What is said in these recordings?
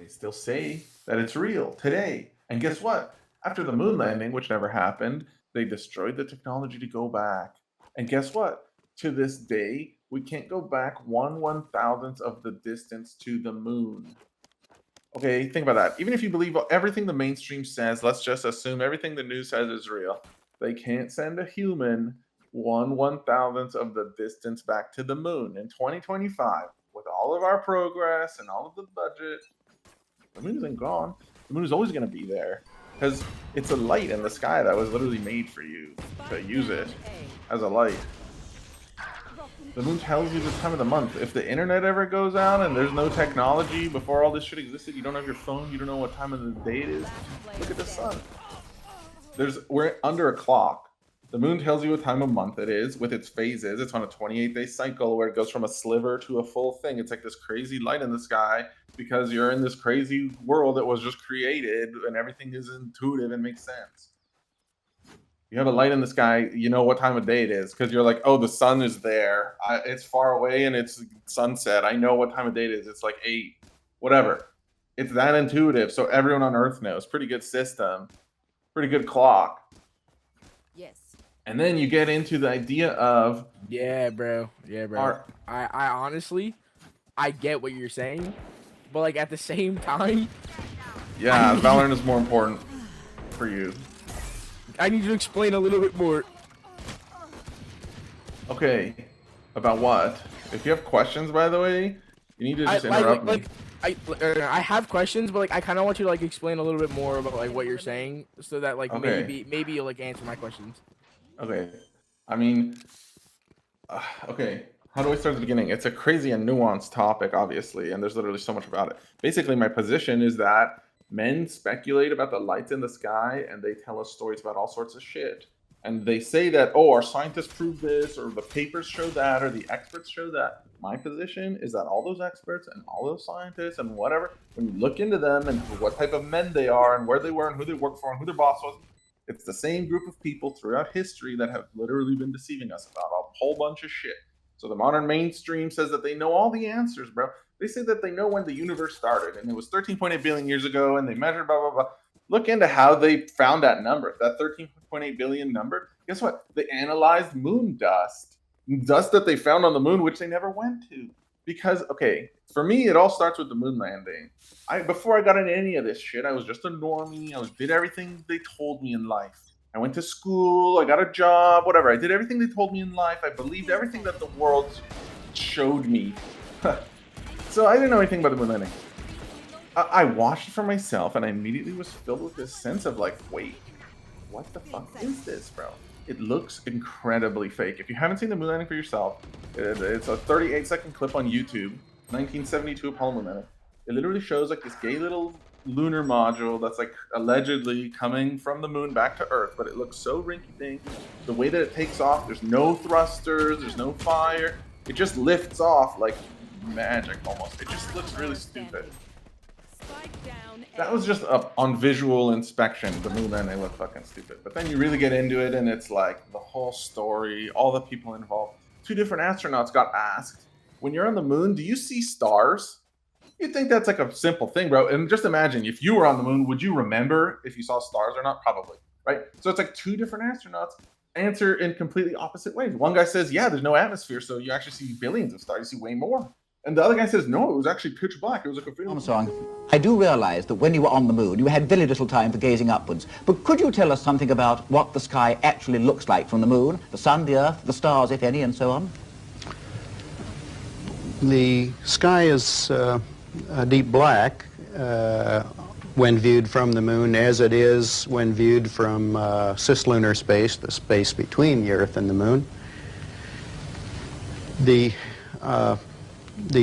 they still say that it's real today. And guess what? After the moon landing, which never happened, they destroyed the technology to go back. And guess what? To this day, we can't go back 1/1000th of the distance to the moon. Okay, think about that. Even if you believe everything the mainstream says, let's just assume everything the news says is real. They can't send a human 1/1000th of the distance back to the moon. In 2025, with all of our progress and all of the budget, the moon isn't gone. The moon is always going to be there because it's a light in the sky that was literally made for you to use it as a light. The moon tells you the time of the month. If the internet ever goes out and there's no technology, before all this shit existed, you don't have your phone, you don't know what time of the day it is, look at the sun. We're under a clock. The moon tells you what time of month it is with its phases. It's on a 28-day cycle where it goes from a sliver to a full thing. It's like this crazy light in the sky because you're in this crazy world that was just created and everything is intuitive and makes sense. You have a light in the sky, you know what time of day it is because you're like, oh, the sun is there. It's far away and it's sunset. I know what time of day it is. It's like 8, whatever. It's that intuitive. So everyone on Earth knows. Pretty good system. Pretty good clock. Yes. And then you get into the idea of... Yeah, bro. I honestly, I get what you're saying. But, like, at the same time... Yeah, Valorant is more important for you. I need you to explain a little bit more. Okay, about what? If you have questions, by the way, you need to just interrupt me. I have questions, but like I kind of want you to like explain a little bit more about like what you're saying, so that like maybe you'll like answer my questions. Okay, I mean, okay. How do I start at the beginning? It's a crazy and nuanced topic, obviously, and there's literally so much about it. Basically, my position is that men speculate about the lights in the sky and they tell us stories about all sorts of shit. And they say that, oh, our scientists prove this, or the papers show that, or the experts show that. My position is that all those experts and all those scientists and whatever, when you look into them and what type of men they are and where they were and who they work for and who their boss was, it's the same group of people throughout history that have literally been deceiving us about a whole bunch of shit. So the modern mainstream says that they know all the answers, bro. They say that they know when the universe started, and it was 13.8 billion years ago, and they measured blah, blah, blah. Look into how they found that number, that 13.8 billion number. Guess what? They analyzed moon dust that they found on the moon, which they never went to. Because, okay, for me, it all starts with the moon landing. Before I got into any of this shit, I was just a normie. I did everything they told me in life. I went to school, I got a job, whatever. I did everything they told me in life. I believed everything that the world showed me. So I didn't know anything about the moon landing. I watched it for myself, and I immediately was filled with this sense of like, wait, what the fuck is this, bro? It looks incredibly fake. If you haven't seen the moon landing for yourself, it's a 38-second clip on YouTube, 1972 Apollo moon landing. It literally shows like this gay little lunar module that's like allegedly coming from the moon back to Earth, but it looks so rinky-dink. The way that it takes off, there's no thrusters, there's no fire. It just lifts off like magic almost. It just looks really stupid. That was just on visual inspection. The moon landing looked fucking stupid. But then you really get into it, and it's like the whole story, all the people involved. 2 different astronauts got asked, when you're on the moon, do you see stars? You'd think that's like a simple thing, bro. And just imagine, if you were on the moon, would you remember if you saw stars or not? Probably, right? So it's like 2 different astronauts answer in completely opposite ways. One guy says, yeah, there's no atmosphere, so you actually see billions of stars. You see way more. And the other guy says, no, it was actually pitch black. It was like a film. Armstrong, I do realize that when you were on the moon, you had very little time for gazing upwards. But could you tell us something about what the sky actually looks like from the moon? The sun, the earth, the stars, if any, and so on? The sky is a deep black when viewed from the moon, as it is when viewed from cislunar space, the space between the Earth and the moon. The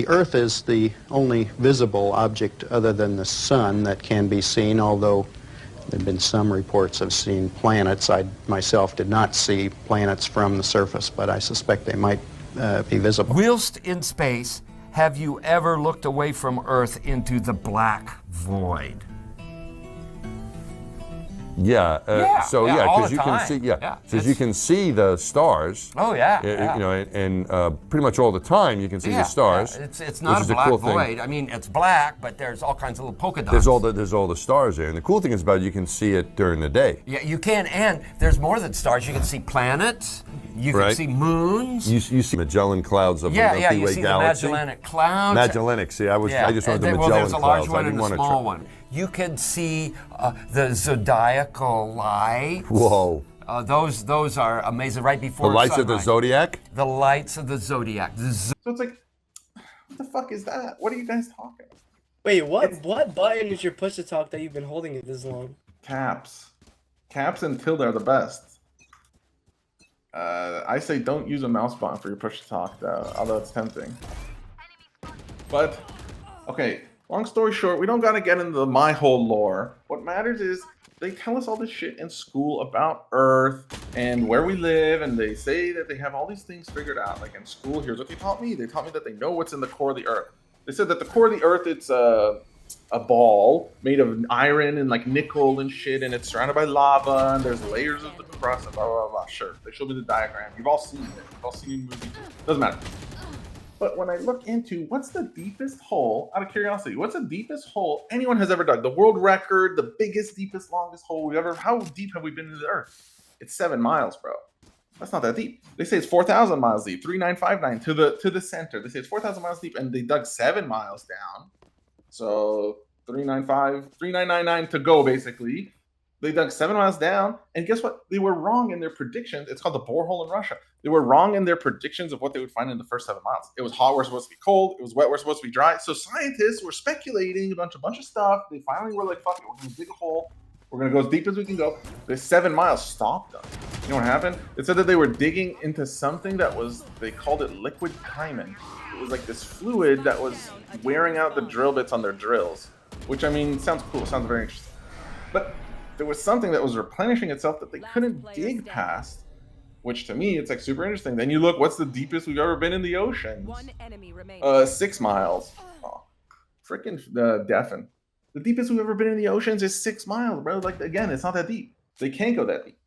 Earth is the only visible object other than the sun that can be seen, although there have been some reports of seeing planets. I myself did not see planets from the surface, but I suspect they might be visible. Whilst in space, have you ever looked away from Earth into the black void? Yeah. So yeah, yeah, all because the you can time. see, Yeah, because you can see the stars. Oh yeah. You know, and pretty much all the time you can see the stars. Yeah. It's which not is a black cool void. thing. I mean, it's black, but there's all kinds of little polka dots. There's all the stars there, and the cool thing is about it, you can see it during the day. Yeah, you can, and there's more than stars. You can see planets. You can see moons. You see Magellan clouds of the Milky you Way see galaxy. the Magellanic clouds. Magellanic. See, I just wanted the Magellan well, there's a large clouds. one I didn't and a want to small one. You can see the zodiacal lights. Whoa. Those are amazing. Right before The lights sunrise. of the zodiac. The lights of the zodiac. So it's like, what the fuck is that? What are you guys talking about? Wait, what button is your push to talk that you've been holding it this long? Caps and tilde are the best. I say don't use a mouse button for your push to talk, though, although it's tempting. But, okay, long story short, we don't gotta get into my whole lore. What matters is they tell us all this shit in school about Earth and where we live, and they say that they have all these things figured out. Like in school, here's what they taught me. They taught me that they know what's in the core of the Earth. They said that the core of the Earth, it's a ball made of iron and like nickel and shit, and it's surrounded by lava, and there's layers of the crust, and blah, blah, blah. Sure, they showed me the diagram. You've all seen it. You've all seen the movie. Doesn't matter. But when I look into what's the deepest hole, out of curiosity, what's the deepest hole anyone has ever dug? The world record, the biggest, deepest, longest hole we've ever, how deep have we been into the Earth? It's 7 miles, bro. That's not that deep. They say it's 4,000 miles deep, 3,959 to the center. They say it's 4,000 miles deep, and they dug 7 miles down. So 3,999 to go, basically. They dug 7 miles down, and guess what? They were wrong in their predictions. It's called the borehole in Russia. They were wrong in their predictions of what they would find in the first 7 miles. It was hot, we're supposed to be cold. It was wet, we're supposed to be dry. So scientists were speculating a bunch of stuff. They finally were like, fuck it, we're going to dig a hole. We're going to go as deep as we can go. The 7 miles stopped them. You know what happened? It said that they were digging into something that was, they called it liquid diamond. It was like this fluid that was wearing out the drill bits on their drills, which, I mean, sounds cool. Sounds very interesting. But there was something that was replenishing itself that they couldn't dig past, which to me, it's like super interesting. Then you look, what's the deepest we've ever been in the ocean? 6 miles. Oh, freaking deafen. The deepest we've ever been in the oceans is 6 miles, bro. Like, again, it's not that deep. They can't go that deep.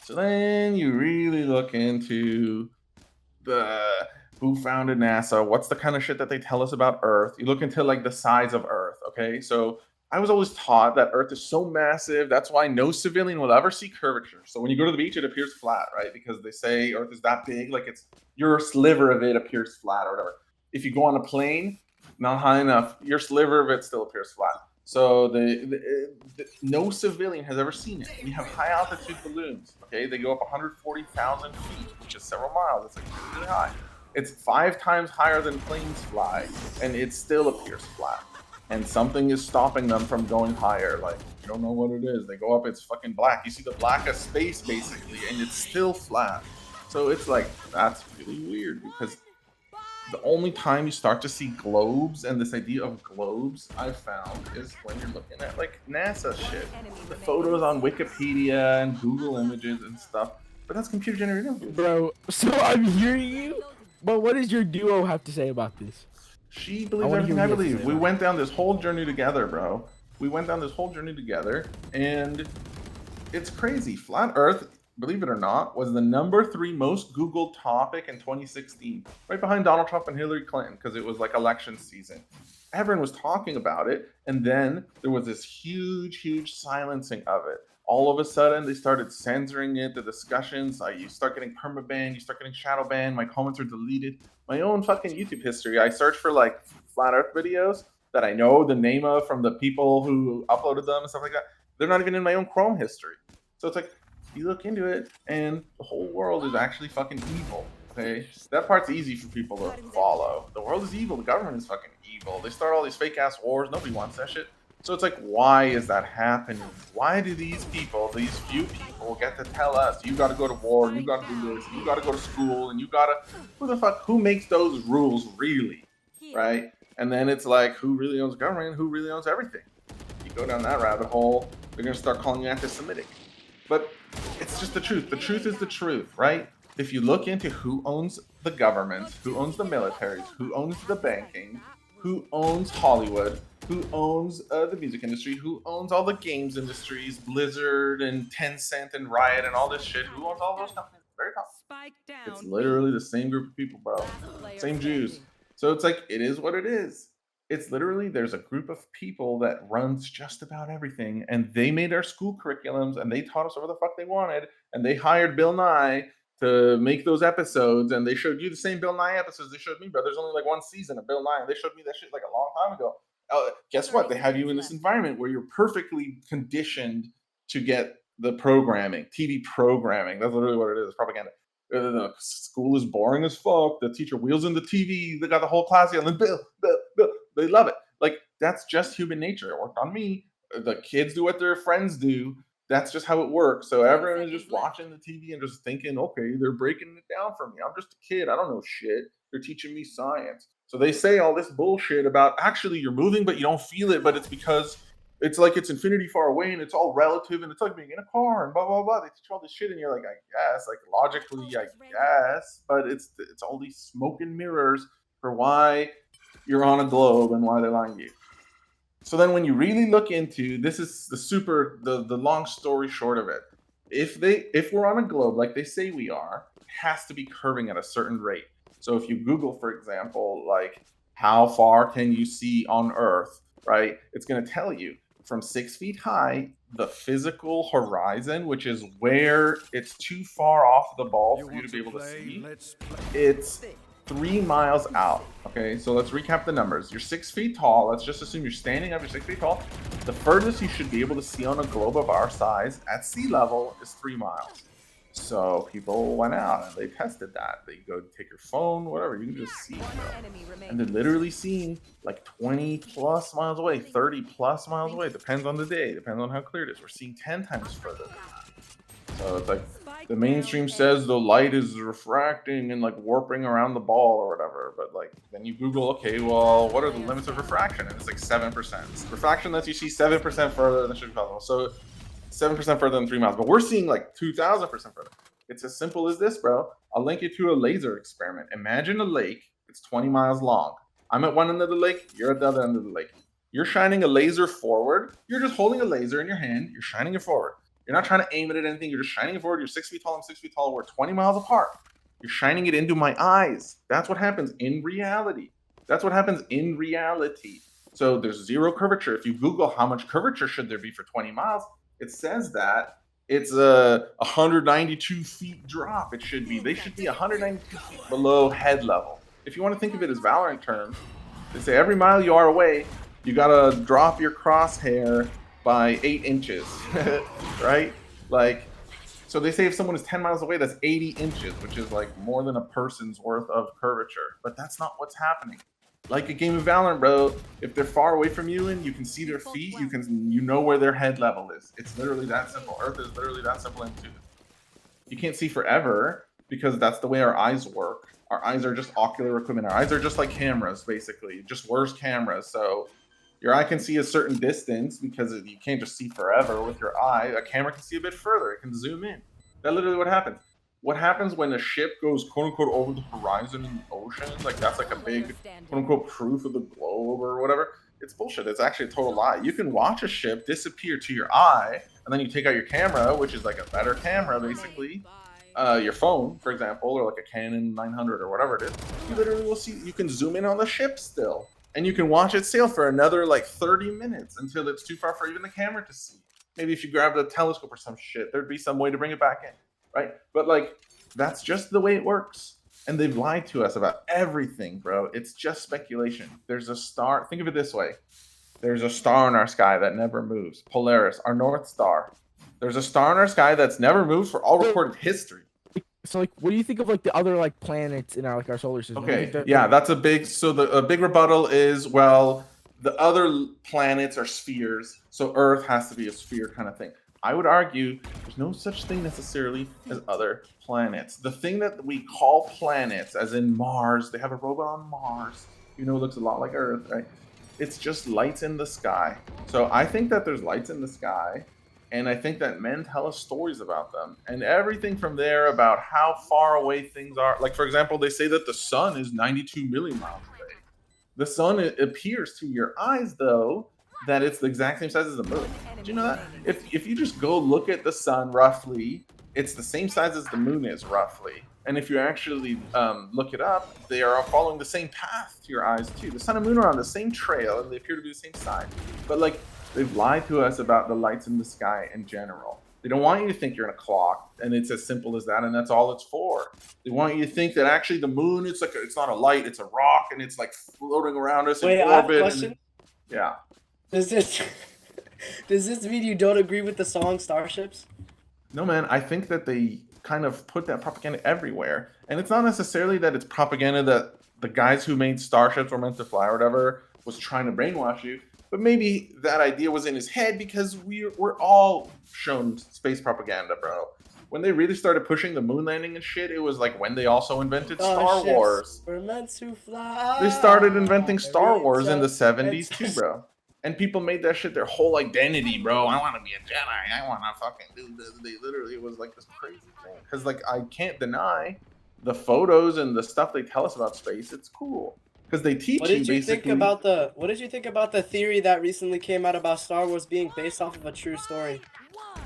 So then you really look into who founded NASA, what's the kind of shit that they tell us about Earth. You look into like the size of Earth, okay? So I was always taught that Earth is so massive, that's why no civilian will ever see curvature. So when you go to the beach, it appears flat, right? Because they say Earth is that big, like it's your sliver of it appears flat or whatever. If you go on a plane, not high enough, your sliver of it still appears flat. So no civilian has ever seen it. We have high altitude balloons, okay? They go up 140,000 feet, which is several miles. It's like really high. It's 5 times higher than planes fly, and it still appears flat. And something is stopping them from going higher. Like, you don't know what it is. They go up, it's fucking black. You see the black of space, basically, and it's still flat. So it's like, that's really weird, because the only time you start to see globes, and this idea of globes I've found, is when you're looking at, like, NASA shit. The photos on Wikipedia and Google Images and stuff. But that's computer-generated images. Bro, so I'm hearing you, but what does your duo have to say about this? She believes everything I believe. We went down this whole journey together, bro. We went down this whole journey together, and it's crazy. Flat Earth, believe it or not, was the #3 most Googled topic in 2016, right behind Donald Trump and Hillary Clinton, because it was like election season. Everyone was talking about it, and then there was this huge silencing of it. All of a sudden, they started censoring it, the discussions. You start getting permaban, you start getting shadow banned, my comments are deleted. My own fucking YouTube history, I search for like flat Earth videos that I know the name of from the people who uploaded them and stuff like that. They're not even in my own Chrome history. So it's like, you look into it, and the whole world is actually fucking evil, okay? That part's easy for people to follow. The world is evil, the government is fucking evil. They start all these fake-ass wars, nobody wants that shit. So it's like, why is that happening? Why do these people, these few people, get to tell us, you gotta go to war, you gotta do this, you gotta go to school, and you gotta, who makes those rules really, right? And then it's like, who really owns government, who really owns everything? You go down that rabbit hole, they're gonna start calling you anti-Semitic. But it's just the truth. The truth is the truth, right? If you look into who owns the government, who owns the militaries, who owns the banking, who owns Hollywood, who owns the music industry, who owns all the games industries, Blizzard and Tencent and Riot and all this shit. Who owns all those companies? Very top. It's literally the same group of people, bro. Same Jews. So it's like, it is what it is. It's literally, there's a group of people that runs just about everything, and they made our school curriculums, and they taught us whatever the fuck they wanted, and they hired Bill Nye to make those episodes, and they showed you the same Bill Nye episodes they showed me, bro. There's only like one season of Bill Nye, and they showed me that shit like a long time ago. Guess what? They have you in this environment where you're perfectly conditioned to get the programming, TV programming. That's literally what it is, propaganda. The school is boring as fuck. The teacher wheels in the TV. They got the whole class yelling, Bill, Bill, Bill. They love it. Like, that's just human nature. It worked on me. The kids do what their friends do. That's just how it works. So everyone is just watching the TV and just thinking, okay, they're breaking it down for me. I'm just a kid. I don't know shit. They're teaching me science. So they say all this bullshit about actually you're moving, but you don't feel it. But it's because it's like it's infinity far away and it's all relative and it's like being in a car and blah, blah, blah. They teach you all this shit and you're like, I guess, like logically, I guess. But it's all these smoke and mirrors for why you're on a globe and why they're lying to you. So then when you really look into, this is the long story short of it. If we're on a globe like they say we are, it has to be curving at a certain rate. So if you Google, for example, like how far can you see on Earth, right? It's going to tell you from 6 feet high, the physical horizon, which is where it's too far off the ball for you to be able to see, it's 3 miles out. Okay, so let's recap the numbers. You're 6 feet tall. Let's just assume you're standing up, you're 6 feet tall. The furthest you should be able to see on a globe of our size at sea level is 3 miles. So people went out and they tested that. They go take your phone, whatever, you can just see, bro. And they're literally seeing like 20 plus miles away, 30 plus miles away. Depends on the day, depends on how clear it is. We're seeing 10 times further than that. So it's like the mainstream says the light is refracting and like warping around the ball or whatever. But like then you Google, okay, well, what are the limits of refraction? And it's like 7%. Refraction lets you see 7% further than should be possible. So 7% further than 3 miles, but we're seeing like 2,000% further. It's as simple as this, bro. I'll link you to a laser experiment. Imagine a lake. It's 20 miles long. I'm at one end of the lake. You're at the other end of the lake. You're shining a laser forward. You're just holding a laser in your hand. You're shining it forward. You're not trying to aim it at anything. You're just shining it forward. You're 6 feet tall. I'm 6 feet tall. We're 20 miles apart. You're shining it into my eyes. That's what happens in reality. That's what happens in reality. So there's zero curvature. If you Google how much curvature should there be for 20 miles, it says that it's a 192 feet drop. It should be. They should be 192 feet below head level. If you want to think of it as Valorant terms, they say every mile you are away, you gotta drop your crosshair by 8 inches, right? Like, so they say if someone is 10 miles away, that's 80 inches, which is like more than a person's worth of curvature. But that's not what's happening. Like a game of Valorant, bro, if they're far away from you and you can see their feet, you know where their head level is. It's literally that simple. Earth is literally that simple and intuitive. You can't see forever because that's the way our eyes work. Our eyes are just ocular equipment. Our eyes are just like cameras, basically, just worse cameras. So your eye can see a certain distance because you can't just see forever with your eye. A camera can see a bit further. It can zoom in. That's literally what happens. What happens when a ship goes quote-unquote over the horizon in the ocean? Like that's like a big quote-unquote proof of the globe or whatever. It's bullshit. It's actually a total lie. You can watch a ship disappear to your eye, and then you take out your camera, which is like a better camera, basically. Your phone, for example, or like a Canon 900 or whatever it is. You literally will see, you can zoom in on the ship still. And you can watch it sail for another like 30 minutes until it's too far for even the camera to see. Maybe if you grabbed a telescope or some shit, there'd be some way to bring it back in. Right? But like, that's just the way it works. And they've lied to us about everything, bro. It's just speculation. There's a star. Think of it this way. There's a star in our sky that never moves. Polaris, our North Star. There's a star in our sky that's never moved for all recorded history. So like, what do you think of like the other like planets in our like our solar system? Okay, yeah, that's a big. So a big rebuttal is, well, the other planets are spheres, so Earth has to be a sphere kind of thing. I would argue there's no such thing necessarily as other planets. The thing that we call planets, as in Mars, they have a robot on Mars, you know, it looks a lot like Earth, right? It's just lights in the sky. So I think that there's lights in the sky, and I think that men tell us stories about them. And everything from there about how far away things are. Like, for example, they say that the sun is 92 million miles away. The sun, it appears to your eyes, though, that it's the exact same size as the moon. Did you know that? If you just go look at the sun roughly, it's the same size as the moon is roughly. And if you actually look it up, they are following the same path to your eyes too. The sun and moon are on the same trail, and they appear to be the same side. But like, they've lied to us about the lights in the sky in general. They don't want you to think you're in a clock, and it's as simple as that, and that's all it's for. They want you to think that actually the moon, it's not a light, it's a rock, and it's like floating around us in orbit. I have a question. Yeah. Does this mean you don't agree with the song Starships? No, man. I think that they kind of put that propaganda everywhere, and it's not necessarily that it's propaganda that the guys who made Starships were meant to fly or whatever was trying to brainwash you. But maybe that idea was in his head because we're all shown space propaganda, bro. When they really started pushing the moon landing and shit, it was like when they also invented Star Wars. We're meant to fly. They started inventing Star Wars in the 70s too, bro. And people made that shit their whole identity, bro. I want to be a Jedi. I want to fucking do this. They literally, it was like this crazy thing. Because like, I can't deny the photos and the stuff they tell us about space. It's cool. Because they teach What you did you basically. what did you think about the theory that recently came out about Star Wars being based off of a true story?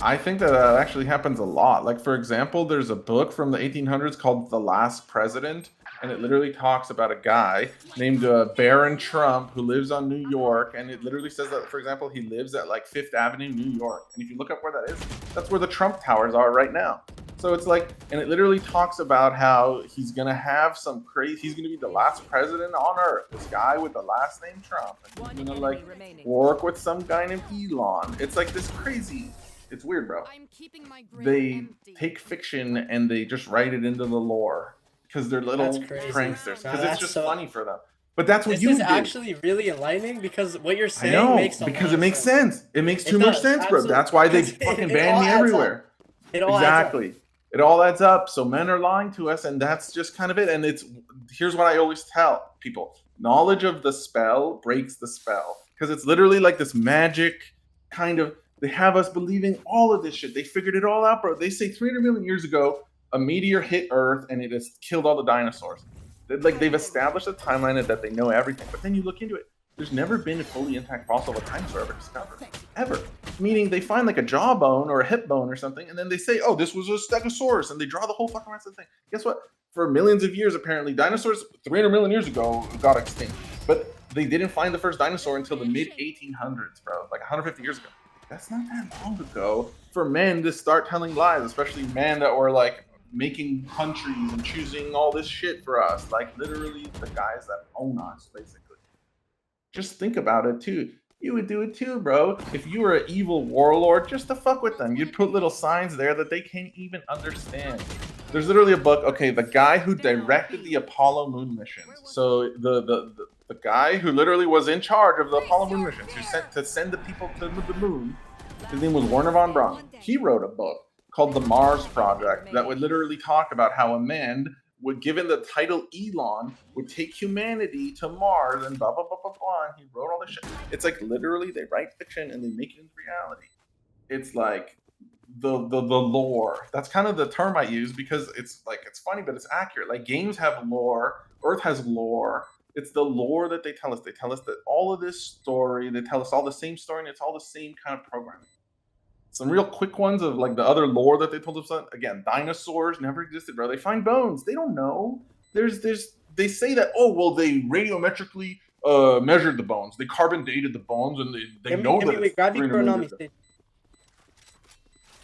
I think that actually happens a lot. Like, for example, there's a book from the 1800s called The Last President, and it literally talks about a guy named Baron Trump who lives on New York, and it literally says that, for example, he lives at like 5th Avenue, New York. And if you look up where that is, that's where the Trump Towers are right now. So it's like, and it literally talks about how he's gonna have some crazy, he's gonna be the last president on earth, this guy with the last name Trump, and he's gonna like work with some guy named Elon. It's like this crazy, it's weird, bro. They take fiction and they just write it into the lore because they're little pranksters, because it's just funny for them. But that's what this you is did. actually really enlightening because what you're saying makes a because lot it makes of sense. sense. It makes too much sense, bro. That's why they fucking ban me everywhere. Exactly. It all adds up. So men are lying to us, and that's just kind of it. And here's what I always tell people: knowledge of the spell breaks the spell, because it's literally like this magic kind of. They have us believing all of this shit. They figured it all out, bro. They say 300 million years ago, a meteor hit Earth and it has killed all the dinosaurs. They've established a timeline that they know everything. But then you look into it. There's never been a fully intact fossil of a dinosaur ever discovered. Ever. Meaning they find like a jawbone or a hip bone or something, and then they say, oh, this was a stegosaurus, and they draw the whole fucking rest of the thing. Guess what? For millions of years, apparently, dinosaurs 300 million years ago got extinct. But they didn't find the first dinosaur until the mid-1800s, bro. Like 150 years ago. That's not that long ago for men to start telling lies, especially men that were like making countries and choosing all this shit for us. Like literally the guys that own us, basically. Just think about it too. You would do it too, bro. If you were an evil warlord, just to fuck with them, you'd put little signs there that they can't even understand. There's literally a book. Okay, the guy who directed the Apollo moon missions. So the guy who literally was in charge of the Apollo moon missions, who send the people to the moon. His name was Werner von Braun. He wrote a book called The Mars Project that would literally talk about how a man would, given the title Elon, would take humanity to Mars and blah, blah, blah, blah, blah. And he wrote all this shit. It's like literally they write fiction and they make it into reality. It's like the lore. That's kind of the term I use because it's like, it's funny, but it's accurate. Like games have lore. Earth has lore. It's the lore that they tell us. They tell us that all of this story, they tell us all the same story, and it's all the same kind of programming. Some real quick ones of like the other lore that they told us. Again, dinosaurs never existed, bro. They find bones. They don't know. They say that, oh, well, they radiometrically measured the bones. They carbon dated the bones, and they know that it's 300 million years ago.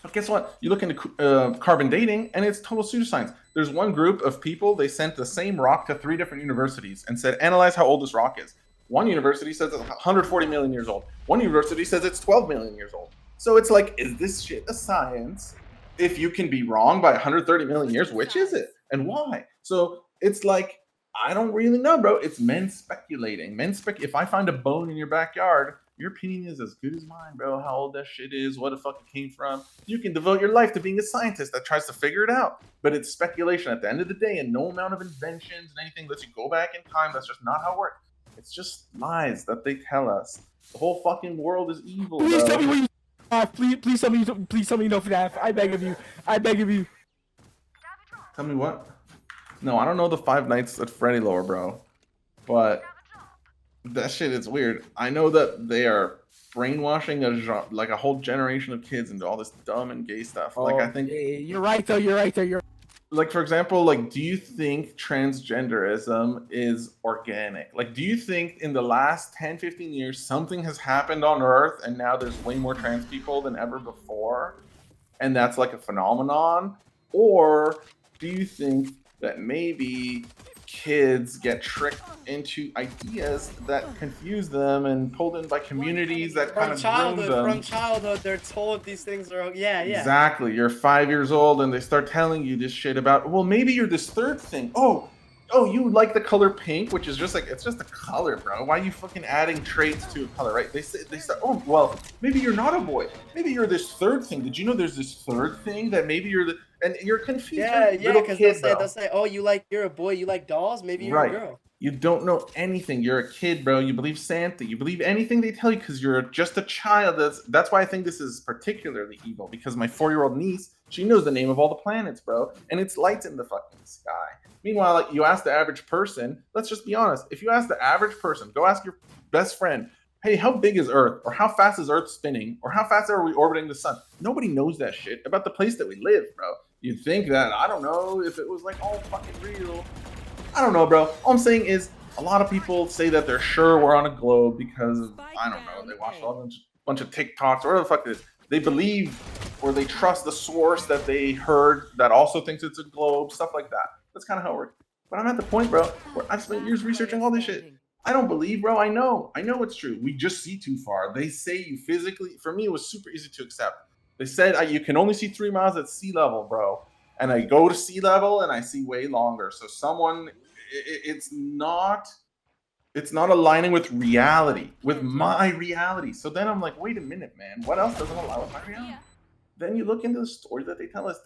But guess what? You look into carbon dating, and it's total pseudoscience. There's one group of people, they sent the same rock to 3 different universities and said, analyze how old this rock is. One university says it's 140 million years old. One university says it's 12 million years old. So it's like, is this shit a science? If you can be wrong by 130 million years, which is it? And why? So it's like, I don't really know, bro. It's men speculating. If I find a bone in your backyard, your opinion is as good as mine, bro. How old that shit is, what the fuck it came from. You can devote your life to being a scientist that tries to figure it out. But it's speculation at the end of the day, and no amount of inventions and anything lets you go back in time. That's just not how it works. It's just lies that they tell us. The whole fucking world is evil, Please bro. tell me what you please tell me you know FNAF. I beg of you. Tell me what? No, I don't know the Five Nights at Freddy lore, bro. But That shit is weird. I know that they are brainwashing like a whole generation of kids into all this dumb and gay stuff. Like, I think, You're right though. You're right though. You're like, for example, like, do you think transgenderism is organic? Like, do you think in the last 10, 15 years something has happened on Earth and now there's way more trans people than ever before? And that's like a phenomenon? Or do you think that maybe kids get tricked into ideas that confuse them and pulled in by communities that kind of groom them? From childhood, they're told these things are yeah. Exactly. You're 5 years old and they start telling you this shit about, well, maybe you're this third thing. Oh, you like the color pink, which is just like, it's just a color, bro. Why are you fucking adding traits to a color, right? They say, oh, well, maybe you're not a boy. Maybe you're this third thing. Did you know there's this third thing that maybe you're the, and you're confused. Yeah, because they'll say, oh, you're a boy, you like dolls, maybe you're a girl. You don't know anything. You're a kid, bro. You believe Santa. You believe anything they tell you because you're just a child. That's why I think this is particularly evil, because my 4-year-old niece, she knows the name of all the planets, bro, and it's lights in the fucking sky. Meanwhile, like, you ask the average person, let's just be honest. If you ask the average person, go ask your best friend, hey, how big is Earth? Or how fast is Earth spinning? Or how fast are we orbiting the sun? Nobody knows that shit about the place that we live, bro. You'd think that, I don't know, if it was like all fucking real. I don't know, bro. All I'm saying is a lot of people say that they're sure we're on a globe because of, I don't know, they watched a bunch of TikToks or whatever the fuck it is. They believe or they trust the source that they heard that also thinks it's a globe, stuff like that. That's kind of how it works. But I'm at the point, bro, where I've spent years researching all this shit. I don't believe, bro. I know it's true. We just see too far. They say you physically, for me, it was super easy to accept. They said you can only see 3 miles at sea level, bro. And I go to sea level and I see way longer. So it's not aligning with reality, with my reality. So then I'm like, wait a minute, man. What else doesn't align with my reality? Then you look into the story that they tell us.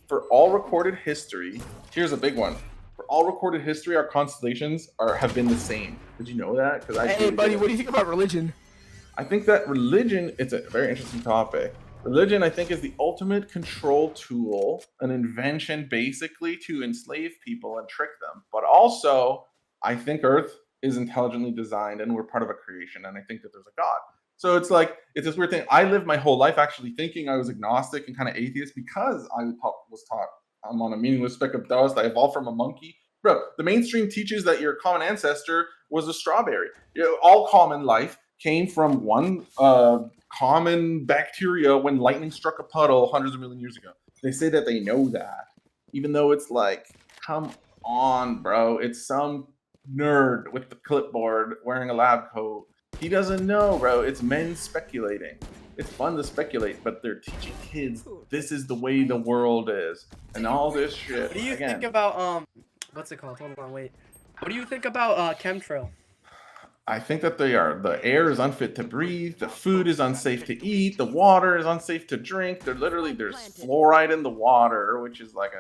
For all recorded history, here's a big one. For all recorded history, our constellations have been the same. Did you know that? Because hey, buddy, what do you think about religion? I think that religion, it's a very interesting topic. Religion, I think, is the ultimate control tool, an invention basically to enslave people and trick them. But also, I think Earth is intelligently designed and we're part of a creation. And I think that there's a God. So it's like, it's this weird thing. I lived my whole life actually thinking I was agnostic and kind of atheist because I was taught I'm on a meaningless speck of dust. I evolved from a monkey. Bro, the mainstream teaches that your common ancestor was a strawberry. All common life came from one common bacteria when lightning struck a puddle hundreds of million years ago. They say that they know that, even though it's like, come on, bro. It's some nerd with the clipboard wearing a lab coat. He doesn't know, bro. It's men speculating. It's fun to speculate, but they're teaching kids this is the way the world is, and all this shit. What do you think about what's it called? Hold on, wait. What do you think about chemtrail? I think that the air is unfit to breathe, the food is unsafe to eat, the water is unsafe to drink. There's fluoride in the water, which is like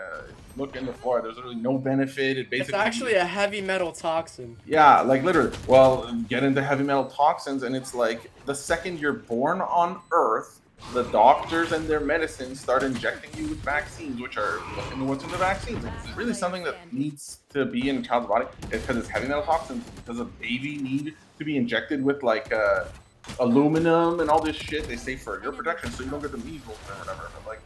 look into fluoride, there's literally no benefit. It's actually a heavy metal toxin. Yeah, like literally. Well, get into heavy metal toxins, and it's like the second you're born on Earth, the doctors and their medicines start injecting you with vaccines, which are look into what's in the vaccines. It's really something that needs to be in a child's body. It's because it's heavy metal toxins. Because a baby need to be injected with like aluminum and all this shit. They say for your protection, so you don't get the measles or whatever. But like,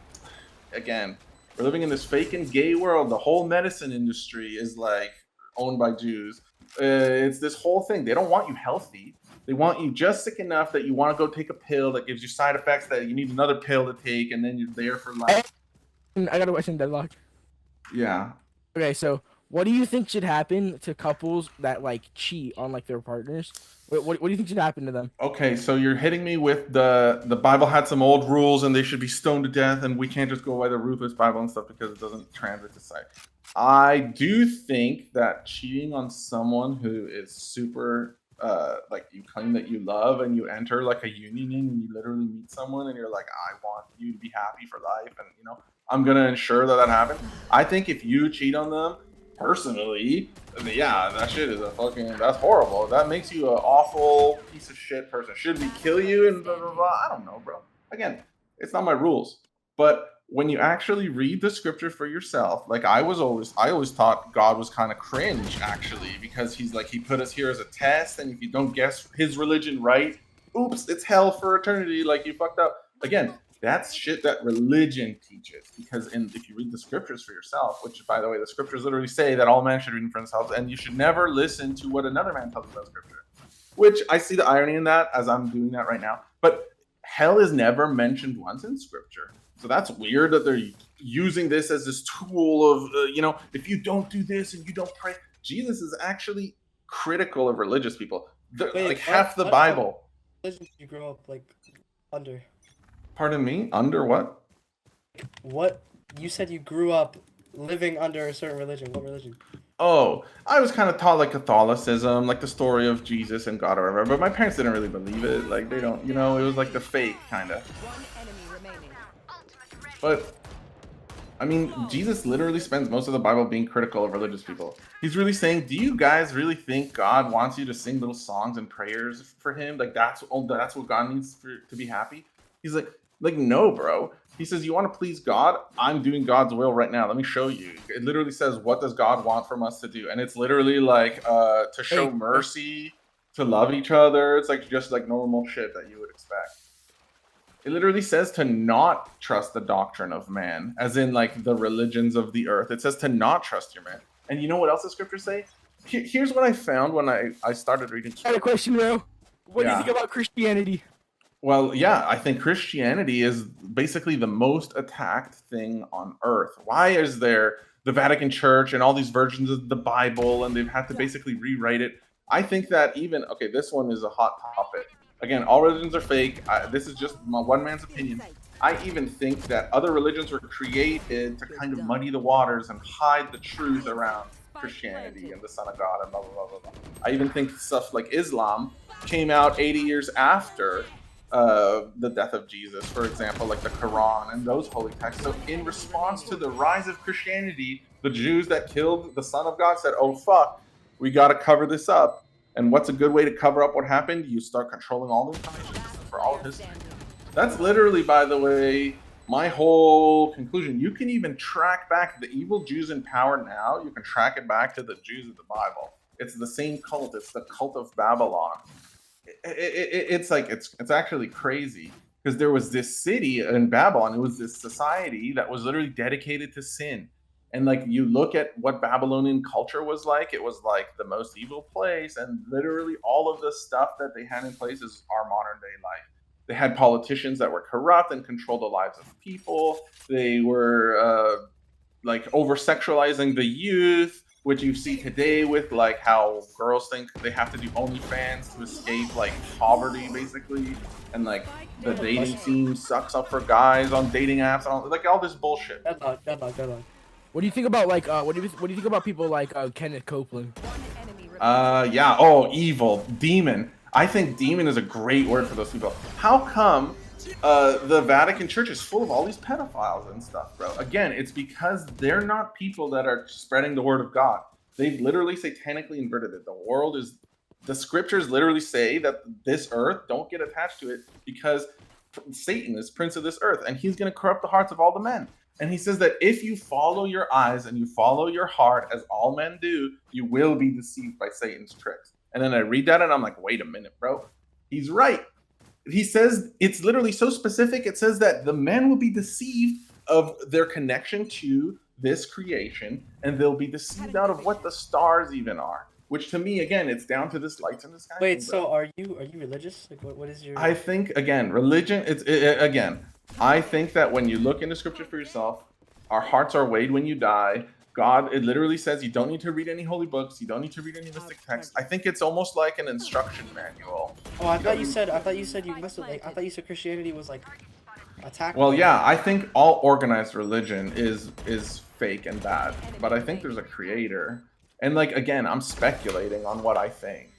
again, we're living in this fake and gay world. The whole medicine industry is like owned by Jews. It's this whole thing. They don't want you healthy. They want you just sick enough that you want to go take a pill that gives you side effects that you need another pill to take, and then you're there for life. I got a question, Deadlock. Yeah. Okay, so what do you think should happen to couples that like cheat on like their partners? What do you think should happen to them? Okay, so you're hitting me with the Bible had some old rules and they should be stoned to death, and we can't just go by the ruthless Bible and stuff because it doesn't translate to sight. I do think that cheating on someone who is super like you claim that you love and you enter like a union and you literally meet someone and you're like, I want you to be happy for life, and I'm gonna ensure that happens. I think if you cheat on them personally, yeah, that shit is that's horrible. That makes you an awful piece of shit person. Should we kill you and blah blah blah? I don't know, bro. Again, it's not my rules. But when you actually read the scripture for yourself, like I always thought God was kind of cringe actually, because he's like, he put us here as a test, and if you don't guess his religion right, oops, it's hell for eternity. Like, you fucked up. Again, that's shit that religion teaches. Because if you read the scriptures for yourself, which by the way, the scriptures literally say that all men should read for themselves, and you should never listen to what another man tells you about scripture. Which I see the irony in that, as I'm doing that right now. But hell is never mentioned once in scripture. So that's weird that they're using this as this tool of, if you don't do this and you don't pray. Jesus is actually critical of religious people. Like half the Bible. What religion did you grow up like under? Pardon me? Under what? What? You said you grew up living under a certain religion. What religion? Oh, I was kind of taught like Catholicism, like the story of Jesus and God or whatever, but my parents didn't really believe it. Like, they don't, it was like the fake kind of. But, I mean, Jesus literally spends most of the Bible being critical of religious people. He's really saying, do you guys really think God wants you to sing little songs and prayers for him? Like, that's what God needs to be happy? He's like, no, bro. He says, you want to please God? I'm doing God's will right now. Let me show you. It literally says, what does God want from us to do? And it's literally like to show mercy, to love each other. It's like just like normal shit that you would expect. It literally says to not trust the doctrine of man, as in like the religions of the earth. It says to not trust your man. And you know what else the scriptures say? Here's what I found when I started reading. I had a question, bro. What do you think about Christianity? Well, yeah, I think Christianity is basically the most attacked thing on earth. Why is there the Vatican Church and all these versions of the Bible, and they've had to basically rewrite it? I think that this one is a hot topic. Again, all religions are fake. This is just my one man's opinion. I even think that other religions were created to kind of muddy the waters and hide the truth around Christianity and the Son of God and blah, blah, blah, blah, blah. I even think stuff like Islam came out 80 years after the death of Jesus, for example, like the Quran and those holy texts. So in response to the rise of Christianity, the Jews that killed the Son of God said, oh, fuck, we got to cover this up. And what's a good way to cover up what happened? You start controlling all the information for all of history. That's literally, by the way, my whole conclusion. You can even track back the evil Jews in power now. You can track it back to the Jews of the Bible. It's the same cult. It's the cult of Babylon. It's actually crazy, because there was this city in Babylon. It was this society that was literally dedicated to sin. And like, you look at what Babylonian culture was like, it was like the most evil place. And literally all of the stuff that they had in place is our modern day life. They had politicians that were corrupt and controlled the lives of people. They were like over-sexualizing the youth, which you see today with like how girls think they have to do OnlyFans to escape like poverty, basically, and like the dating scene sucks up for guys on dating apps, and all this bullshit. Deadlock. What do you think about like what do you think about people like Kenneth Copeland? Yeah. Oh, evil demon. I think demon is a great word for those people. How come the Vatican Church is full of all these pedophiles and stuff, bro? Again, it's because they're not people that are spreading the word of God. They've literally satanically inverted it. The scriptures literally say that this earth, don't get attached to it, because Satan is prince of this earth, and he's going to corrupt the hearts of all the men. And he says that if you follow your eyes and you follow your heart, as all men do, you will be deceived by Satan's tricks. And then I read that and I'm like, wait a minute, bro. He's right. He says, it's literally so specific. It says that the men will be deceived of their connection to this creation, and they'll be deceived out of what the stars even are. Which to me, again, it's down to this lights in the sky. Wait, so are you religious? Like, what is your? I think, again, religion. Again, I think that when you look into scripture for yourself, our hearts are weighed when you die. God, it literally says you don't need to read any holy books. You don't need to read any mystic texts. I think it's almost like an instruction manual. Oh, I thought you said you must have, like, I thought you said Christianity was like attacked. Well, yeah, I think all organized religion is fake and bad, but I think there's a creator. And like, again, I'm speculating on what I think.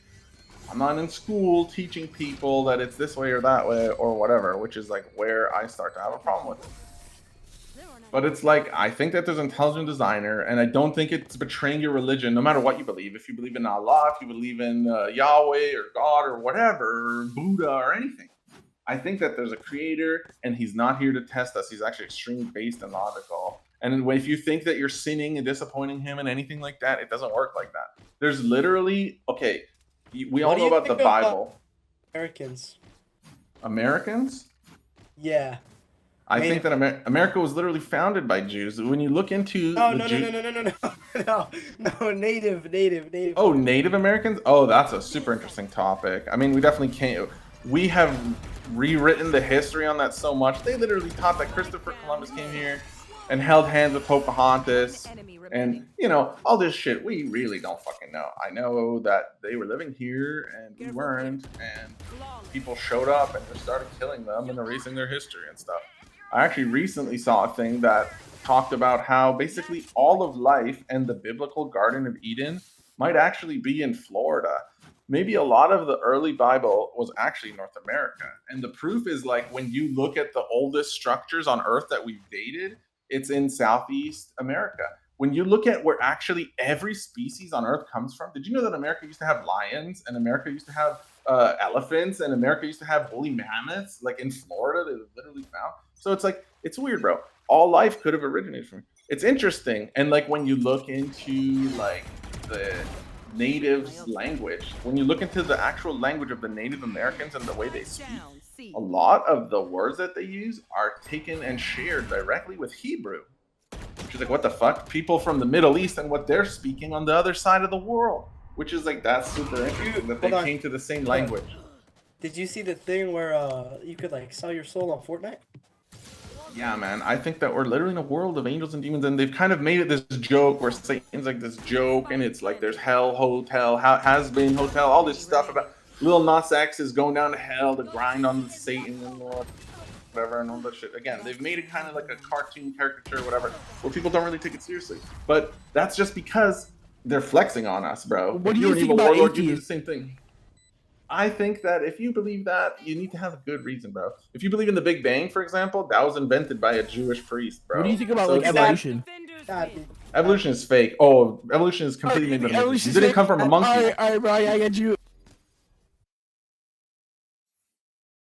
I'm not in school teaching people that it's this way or that way or whatever, which is like where I start to have a problem with it. But it's like, I think that there's an intelligent designer, and I don't think it's betraying your religion, no matter what you believe. If you believe in Allah, if you believe in Yahweh or God or whatever, or Buddha or anything. I think that there's a creator, and he's not here to test us. He's actually extremely based and logical. And if you think that you're sinning and disappointing him and anything like that, it doesn't work like that. There's literally, okay, we all know about the Bible. Americans. Americans? Yeah. I think that America was literally founded by Jews. When you look into no, native. Oh, Native Americans? Oh, that's a super interesting topic. I mean, we definitely can't. We have rewritten the history on that so much. They literally taught that Christopher Columbus came here and held hands with Pocahontas, and you know all this shit. We really don't fucking know. I know that they were living here and we weren't, and people showed up and just started killing them and erasing their history and stuff. I actually recently saw a thing that talked about how basically all of life and the biblical Garden of Eden might actually be in Florida. Maybe a lot of the early Bible was actually North America. And the proof is like when you look at the oldest structures on Earth that we've dated, it's in Southeast America. When you look at where actually every species on Earth comes from, did you know that America used to have lions and America used to have elephants and America used to have woolly mammoths? Like in Florida, they literally found. So it's like, it's weird, bro. All life could have originated from. It's interesting. And like when you look into like the natives language, when you look into the actual language of the Native Americans and the way they speak, a lot of the words that they use are taken and shared directly with Hebrew. Which is like, what the fuck? People from the Middle East and what they're speaking on the other side of the world. Which is like, that's super interesting that they came to the same language. Did you see the thing where you could like sell your soul on Fortnite? Yeah, man. I think that we're literally in a world of angels and demons, and they've kind of made it this joke where Satan's like this joke, and it's like there's hell, hotel, has been hotel, all this stuff about Lil Nas X is going down to hell to grind on Satan and whatever and all that shit. Again, they've made it kind of like a cartoon caricature or whatever, where people don't really take it seriously. But that's just because they're flexing on us, bro. What do you think about warlord, you do the atheists? same thing. I think that if you believe that, you need to have a good reason, bro. If you believe in the Big Bang, for example, that was invented by a Jewish priest, bro. What do you think about So like it's evolution? Evolution is fake. Oh, evolution is completely made by Evolution It didn't come from a monkey. All right, bro, I got you.